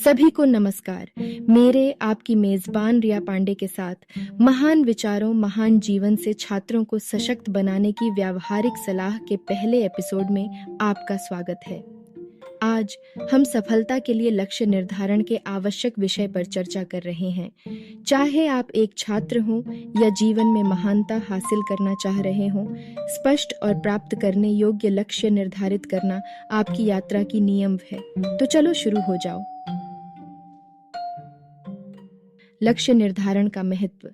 सभी को नमस्कार। मेरे आपकी मेजबान रिया पांडे के साथ महान विचारों महान जीवन से छात्रों को सशक्त बनाने की व्यावहारिक सलाह के पहले एपिसोड में आपका स्वागत है। आज हम सफलता के लिए लक्ष्य निर्धारण के आवश्यक विषय पर चर्चा कर रहे हैं। चाहे आप एक छात्र हों या जीवन में महानता हासिल करना चाह रहे हों, स्पष्ट और प्राप्त करने योग्य लक्ष्य निर्धारित करना आपकी यात्रा की नियम है। तो चलो शुरू हो जाओ। लक्ष्य निर्धारण का महत्व।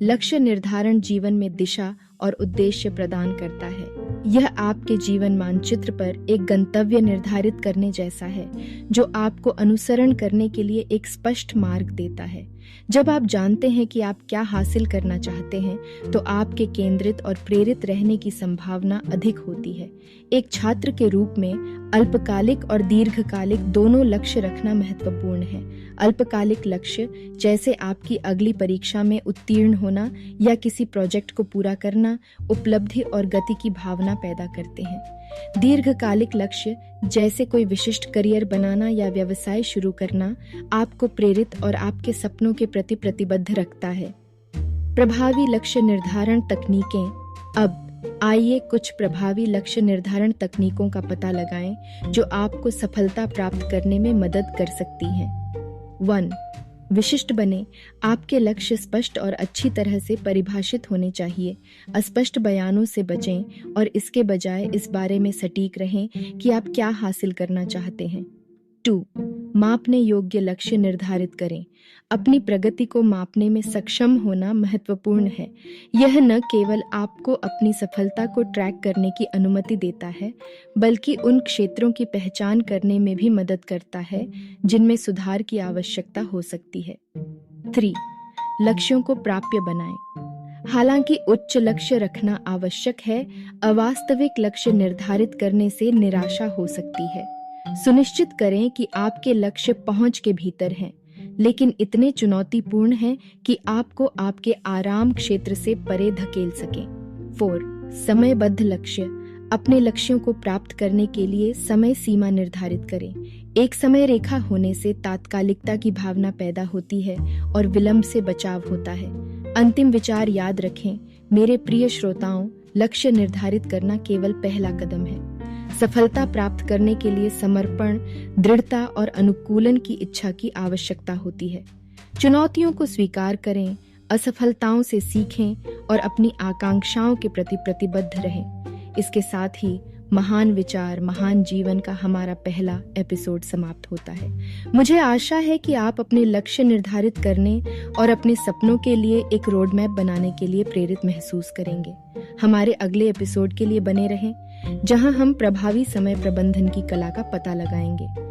लक्ष्य निर्धारण जीवन में दिशा और उद्देश्य प्रदान करता है। यह आपके जीवन मानचित्र पर एक गंतव्य निर्धारित करने जैसा है, जो आपको अनुसरण करने के लिए एक स्पष्ट मार्ग देता है। जब आप जानते हैं कि आप क्या हासिल करना चाहते हैं, तो आपके केंद्रित और प्रेरित रहने की संभावना अधिक होती है। एक छात्र के रूप में अल्पकालिक और दीर्घकालिक दोनों लक्ष्य रखना महत्वपूर्ण है। अल्पकालिक लक्ष्य जैसे आपकी अगली परीक्षा में उत्तीर्ण होना या किसी प्रोजेक्ट को पूरा करना उपलब्धि और गति की भावना पैदा करते हैं। दीर्घकालिक लक्ष्य जैसे कोई विशिष्ट करियर बनाना या व्यवसाय शुरू करना आपको प्रेरित और आपके सपनों के प्रति प्रतिबद्ध रखता है। प्रभावी लक्ष्य निर्धारण तकनीकें। अब आइए कुछ प्रभावी लक्ष्य निर्धारण तकनीकों का पता लगाएं जो आपको सफलता प्राप्त करने में मदद कर सकती हैं। 1. विशिष्ट बने। आपके लक्ष्य स्पष्ट और अच्छी तरह से परिभाषित होने चाहिए। अस्पष्ट बयानों से बचें और इसके बजाय इस बारे में सटीक रहें कि आप क्या हासिल करना चाहते हैं। 2. मापने योग्य लक्ष्य निर्धारित करें। अपनी प्रगति को मापने में सक्षम होना महत्वपूर्ण है। यह न केवल आपको अपनी सफलता को ट्रैक करने की अनुमति देता है, बल्कि उन क्षेत्रों की पहचान करने में भी मदद करता है जिनमें सुधार की आवश्यकता हो सकती है। 3. लक्ष्यों को प्राप्य बनाएं। हालांकि उच्च लक्ष्य रखना आवश्यक है, अवास्तविक लक्ष्य निर्धारित करने से निराशा हो सकती है। सुनिश्चित करें कि आपके लक्ष्य पहुंच के भीतर हैं, लेकिन इतने चुनौतीपूर्ण हैं कि आपको आपके आराम क्षेत्र से परे धकेल सकें। 4. समयबद्ध लक्ष्य। अपने लक्ष्यों को प्राप्त करने के लिए समय सीमा निर्धारित करें। एक समय रेखा होने से तात्कालिकता की भावना पैदा होती है और विलंब से बचाव होता है। अंतिम विचार याद रखें, मेरे प्रिय श्रोताओं, लक्ष्य निर्धारित करना केवल पहला कदम है। सफलता प्राप्त करने के लिए समर्पण, दृढ़ता और अनुकूलन की इच्छा की आवश्यकता होती है। चुनौतियों को स्वीकार करें, असफलताओं से सीखें और अपनी आकांक्षाओं के प्रति प्रतिबद्ध रहें। इसके साथ ही महान विचार महान जीवन का हमारा पहला एपिसोड समाप्त होता है। मुझे आशा है कि आप अपने लक्ष्य निर्धारित करने और अपने सपनों के लिए एक रोड मैप बनाने के लिए प्रेरित महसूस करेंगे। हमारे अगले एपिसोड के लिए बने रहें, जहां हम प्रभावी समय प्रबंधन की कला का पता लगाएंगे।